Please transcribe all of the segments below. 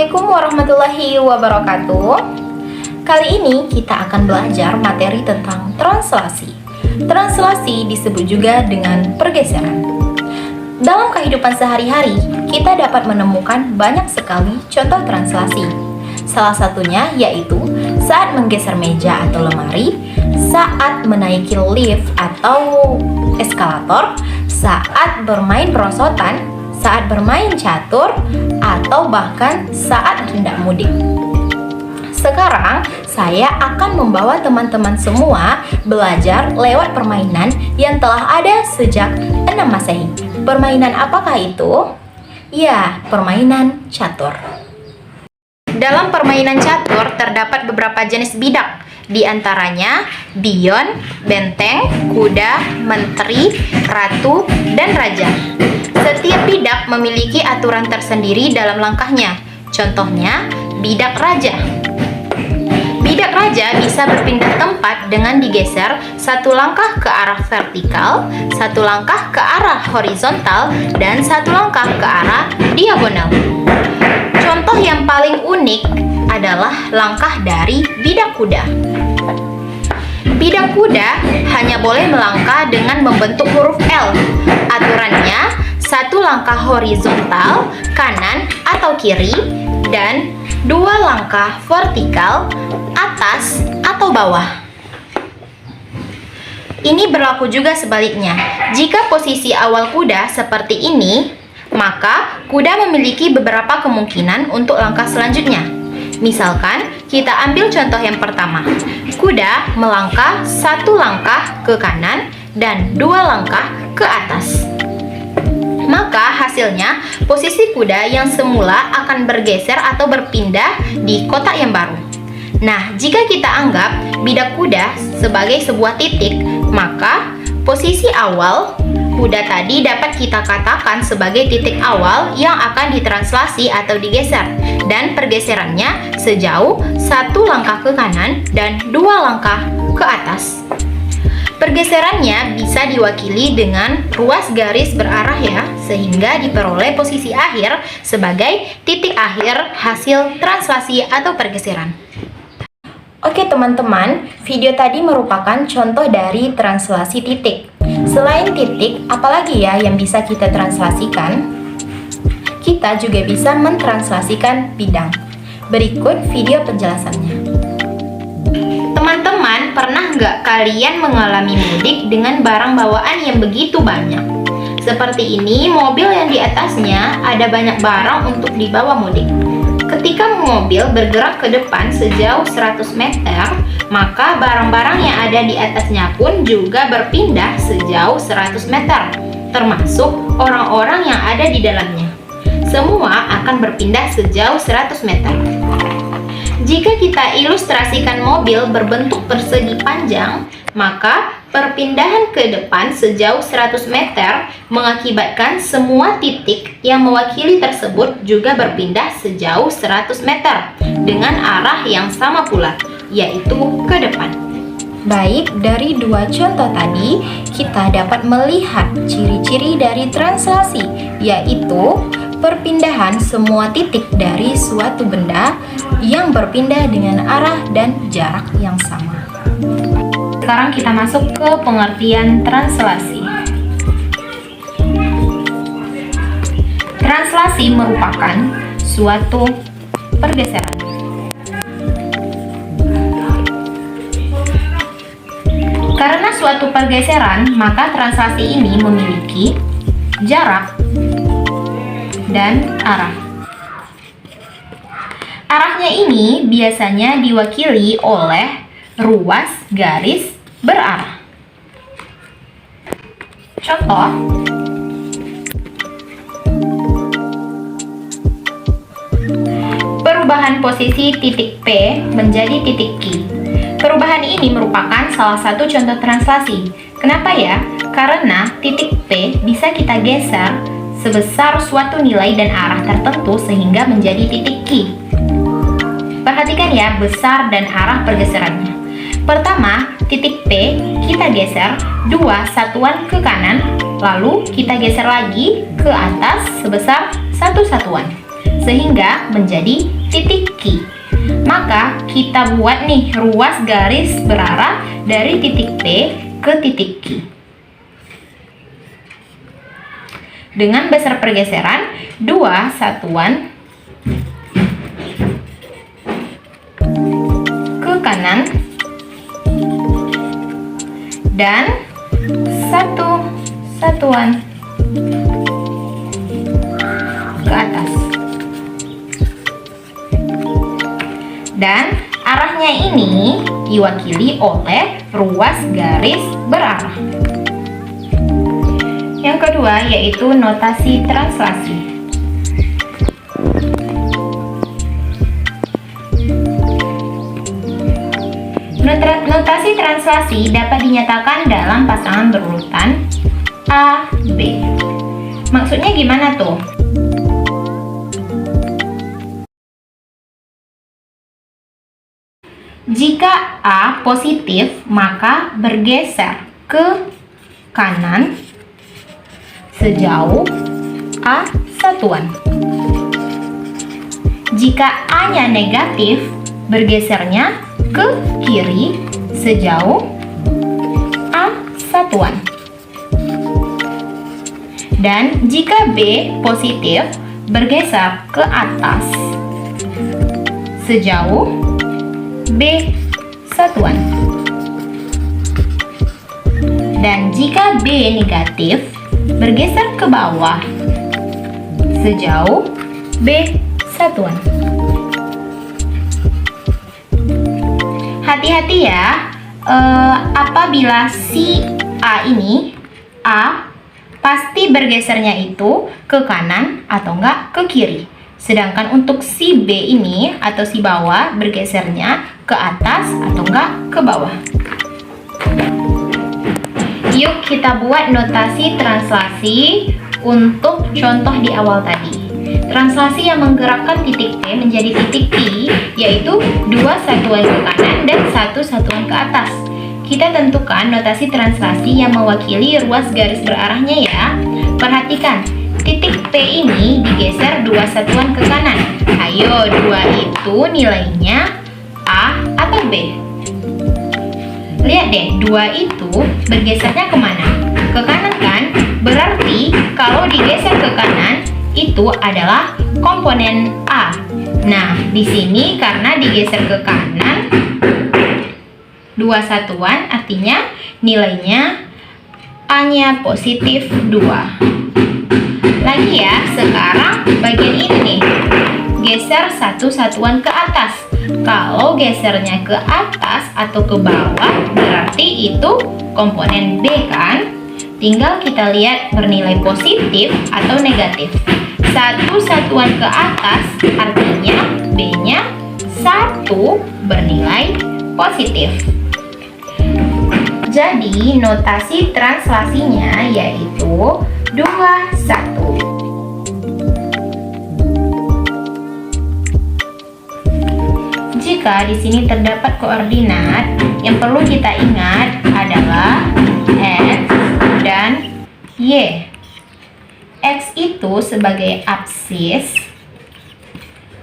Assalamualaikum warahmatullahi wabarakatuh. Kali ini kita akan belajar materi tentang translasi. Translasi disebut juga dengan pergeseran. Dalam kehidupan sehari-hari, kita dapat menemukan banyak sekali contoh translasi. Salah satunya yaitu saat menggeser meja atau lemari, saat menaiki lift atau eskalator, saat bermain perosotan, saat bermain catur, atau bahkan saat hendak mudik. Sekarang, saya akan membawa teman-teman semua belajar lewat permainan yang telah ada sejak 6 Masehi. Permainan apakah itu? Ya, permainan catur. Dalam permainan catur terdapat beberapa jenis bidak, di antaranya pion, benteng, kuda, menteri, ratu, dan raja. Setiap bidak memiliki aturan tersendiri dalam langkahnya. Contohnya, bidak raja. Bidak raja bisa berpindah tempat dengan digeser satu langkah ke arah vertikal, satu langkah ke arah horizontal, dan satu langkah ke arah diagonal. Contoh yang paling unik adalah langkah dari bidak kuda. Bidak kuda hanya boleh melangkah dengan membentuk huruf L. Aturannya, satu langkah horizontal, kanan atau kiri, dan dua langkah vertikal, atas atau bawah. Ini berlaku juga sebaliknya. Jika posisi awal kuda seperti ini, maka kuda memiliki beberapa kemungkinan untuk langkah selanjutnya. Misalkan, kita ambil contoh yang pertama. Kuda melangkah satu langkah ke kanan dan dua langkah ke atas. Maka hasilnya, posisi kuda yang semula akan bergeser atau berpindah di kotak yang baru. Nah, jika kita anggap bidak kuda sebagai sebuah titik, maka posisi awal kuda tadi dapat kita katakan sebagai titik awal yang akan ditranslasi atau digeser, dan pergeserannya sejauh satu langkah ke kanan dan dua langkah ke atas. Pergeserannya bisa diwakili dengan ruas garis berarah ya, sehingga diperoleh posisi akhir sebagai titik akhir hasil translasi atau pergeseran. Oke teman-teman, video tadi merupakan contoh dari translasi titik. Selain titik, apalagi ya yang bisa kita translasikan? Kita juga bisa mentranslasikan bidang. Berikut video penjelasannya. Teman-teman, pernah nggak kalian mengalami mudik dengan barang bawaan yang begitu banyak? Seperti ini, mobil yang di atasnya ada banyak barang untuk dibawa mudik. Ketika mobil bergerak ke depan sejauh 100 meter, maka barang-barang yang ada di atasnya pun juga berpindah sejauh 100 meter, termasuk orang-orang yang ada di dalamnya. Semua akan berpindah sejauh 100 meter. Jika kita ilustrasikan mobil berbentuk persegi panjang, maka perpindahan ke depan sejauh 100 meter mengakibatkan semua titik yang mewakili tersebut juga berpindah sejauh 100 meter dengan arah yang sama pula, yaitu ke depan. Baik, dari dua contoh tadi, kita dapat melihat ciri-ciri dari translasi, yaitu perpindahan semua titik dari suatu benda yang berpindah dengan arah dan jarak yang sama. Sekarang kita masuk ke pengertian translasi. Translasi merupakan suatu pergeseran. Karena suatu pergeseran, maka translasi ini memiliki jarak dan arah. Arahnya ini biasanya diwakili oleh ruas garis berarah. Contoh, perubahan posisi titik P menjadi titik Q. Perubahan ini merupakan salah satu contoh translasi. Kenapa ya? Karena titik P bisa kita geser sebesar suatu nilai dan arah tertentu sehingga menjadi titik Q. Perhatikan ya besar dan arah pergeserannya. Pertama, titik P kita geser 2 satuan ke kanan, lalu kita geser lagi ke atas sebesar 1 satuan. sehingga menjadi titik Q. Maka kita buat nih ruas garis berarah dari titik P ke titik Q. Dengan besar pergeseran 2 satuan ke kanan dan 1 satuan ke atas. Dan arahnya ini diwakili oleh ruas garis berarah. Yang kedua yaitu notasi translasi. Notasi translasi dapat dinyatakan dalam pasangan berurutan A, B. Maksudnya gimana tuh? Jika A positif, maka bergeser ke kanan sejauh A satuan. Jika A-nya negatif, bergesernya ke kiri sejauh A satuan. Dan jika B positif, bergeser ke atas sejauh B satuan. Dan jika B negatif, bergeser ke bawah sejauh B satuan. Hati-hati ya, apabila si A ini, A pasti bergesernya itu ke kanan atau enggak ke kiri. Sedangkan untuk si B ini atau si bawah bergesernya ke atas atau enggak ke bawah. Yuk kita buat notasi translasi untuk contoh di awal tadi. Translasi yang menggerakkan titik P menjadi titik Q yaitu 2 satuan ke kanan dan 1 satuan ke atas. Kita tentukan notasi translasi yang mewakili ruas garis berarahnya ya. Perhatikan, titik P ini digeser 2 satuan ke kanan. Ayo, 2 itu nilainya A atau B? Lihat deh, 2 itu bergesernya kemana? Ke kanan kan? Berarti kalau digeser ke kanan, itu adalah komponen A. Nah, di sini karena digeser ke kanan 2 satuan, artinya nilainya A-nya positif 2. Lagi ya, sekarang bagian ini nih, geser 1 satuan ke atas. Kalau gesernya ke atas atau ke bawah, berarti itu komponen B kan? Tinggal kita lihat bernilai positif atau negatif. 1 satuan ke atas, artinya B-nya 1 bernilai positif. Jadi notasi translasinya yaitu 2, 1. Jika di sini terdapat koordinat, yang perlu kita ingat adalah X dan Y. X itu sebagai absis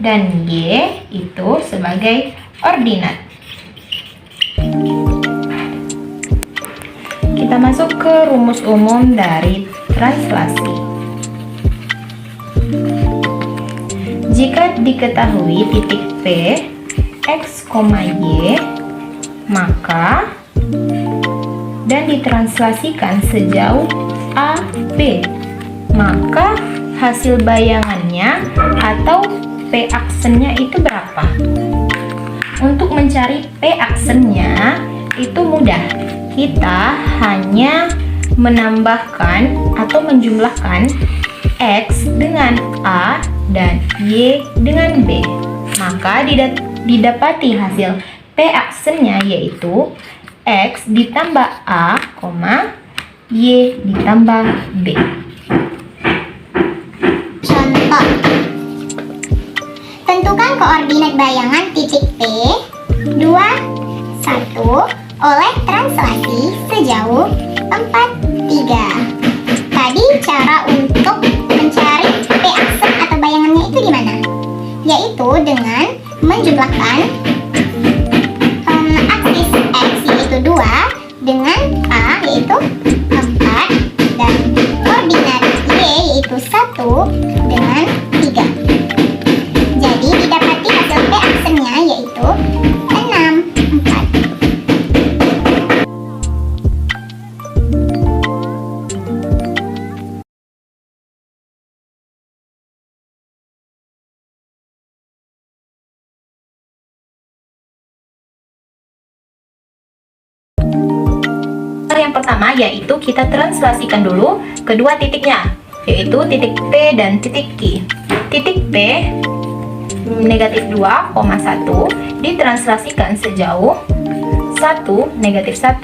dan Y itu sebagai ordinat. Kita masuk ke rumus umum dari translasi. Jika diketahui titik P, X, Y, maka dan ditranslasikan sejauh A, B, maka hasil bayangannya atau P aksennya itu berapa? Untuk mencari P aksennya itu mudah. Kita hanya menambahkan atau menjumlahkan X dengan A dan Y dengan B. Maka didapati hasil P aksennya yaitu X ditambah A, Y ditambah B. Contoh, tentukan koordinat bayangan titik P 2, 1 oleh translasi sejauh 4, 3. Tadi cara untuk mencari P aksen atau bayangannya itu gimana? itu dengan menjumlahkan aksis X yaitu 2 dengan A yaitu 4 dan koordinat Y yaitu 1 dengan 3. Jadi didapati hasil P aksennya yaitu 6, 4. Yang pertama yaitu kita translasikan dulu kedua titiknya, yaitu titik P dan titik Q. Titik P negatif 2,1 ditranslasikan sejauh 1, negatif 1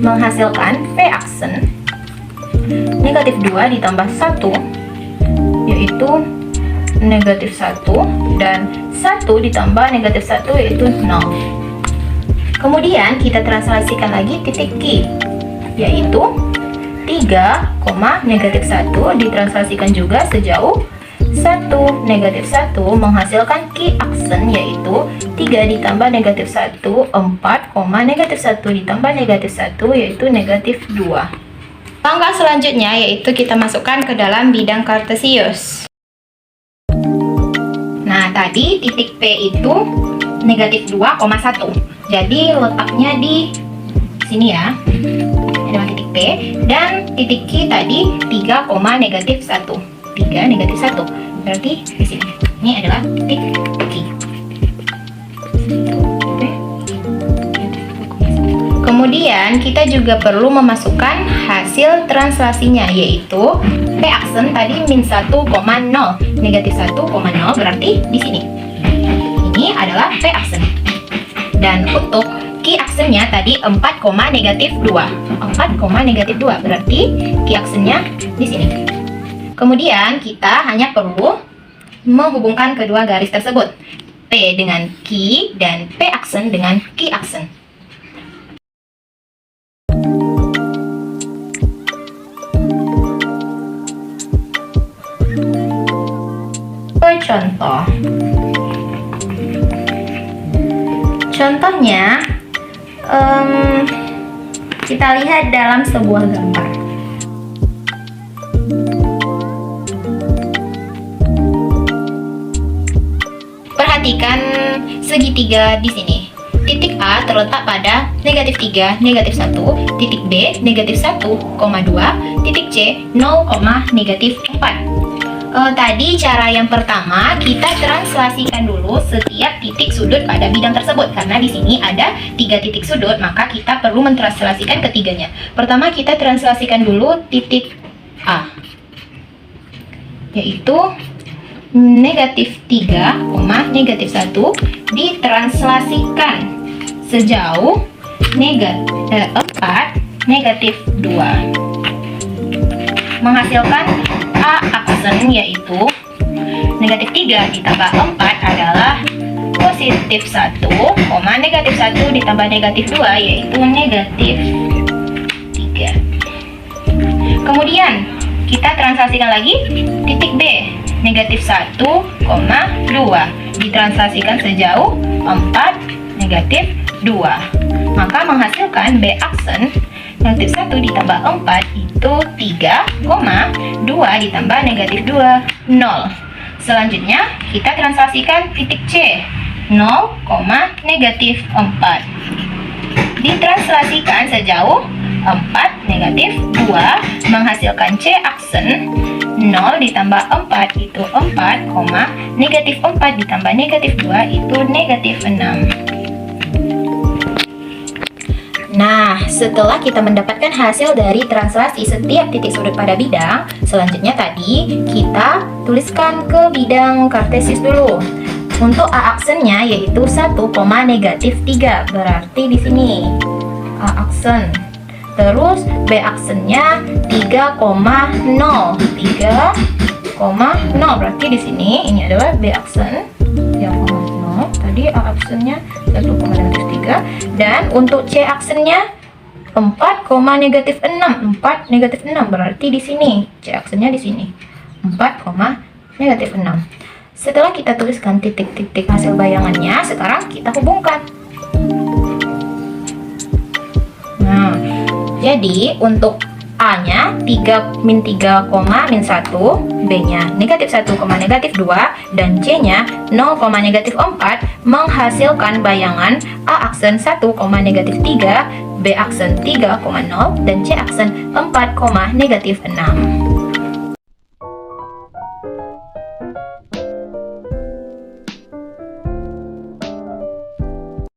menghasilkan P aksen negatif 2 ditambah 1 yaitu negatif 1 dan 1 ditambah negatif 1 yaitu 0. Kemudian kita translasikan lagi titik Q, yaitu 3, negatif 1 ditranslasikan juga sejauh 1, negatif 1 menghasilkan Q aksen yaitu 3 ditambah negatif 1, 4, negatif 1 ditambah negatif 1 yaitu negatif 2. Langkah selanjutnya yaitu kita masukkan ke dalam bidang kartesius. Nah, tadi titik P itu negatif 2,1. Jadi letaknya di sini ya. Ada titik P dan titik Q tadi 3, negatif 1. 3 negatif 1. Berarti di sini. Ini adalah titik Q. Kemudian kita juga perlu memasukkan hasil translasinya yaitu P aksen tadi min 1,0. Negatif 1,0 berarti di sini. Ini adalah P aksen. Dan untuk Q aksennya tadi 4, negatif 2. 4, negatif 2 berarti Q aksennya di sini. Kemudian kita hanya perlu menghubungkan kedua garis tersebut. P dengan Q dan P aksen dengan Q aksen. Contoh. Contohnya, kita lihat dalam sebuah gambar. Perhatikan segitiga di sini. Titik A terletak pada negatif 3, negatif 1, titik B negatif 1,2, titik C 0, negatif 4. Tadi cara yang pertama kita translasikan dulu setiap titik sudut pada bidang tersebut karena di sini ada 3 titik sudut, maka kita perlu mentranslasikan ketiganya. Pertama kita translasikan dulu titik A, yaitu negatif 3, negatif 1 ditranslasikan sejauh 4, negatif 2 menghasilkan A aksen yaitu negatif 3 ditambah 4 adalah positif 1, negatif 1 ditambah negatif 2 yaitu negatif 3. Kemudian kita translasikan lagi titik B negatif 1, 2 ditranslasikan sejauh 4, negatif 2 maka menghasilkan B aksen negatif 1 ditambah 4 itu 3, 2 ditambah negatif 2, 0. Selanjutnya kita translasikan titik C 0, negatif 4 ditranslasikan sejauh 4, negatif 2 menghasilkan C aksen 0 ditambah 4 itu 4, negatif 4 ditambah negatif 2 itu negatif 6. Nah, setelah kita mendapatkan hasil dari translasi setiap titik sudut pada bidang, selanjutnya tadi kita tuliskan ke bidang kartesius dulu. Untuk A aksennya yaitu 1, negatif 3, berarti di sini A aksen. Terus B aksennya 3,0, 3,0 berarti di sini ini adalah B aksen yang 0. Tadi A aksennya 1, negatif 3 dan untuk C aksennya 4, negatif 6. 4, negatif 6 berarti di sini C aksennya di sini 4, negatif 6. Setelah kita tuliskan titik-titik hasil bayangannya, sekarang kita hubungkan. Nah, jadi untuk A-nya 3 min 3, min 1, B-nya negatif 1, negatif 2, dan C-nya 0, negatif 4 menghasilkan bayangan A aksen 1, negatif 3, B aksen 3, 0, dan C aksen 4, negatif 6.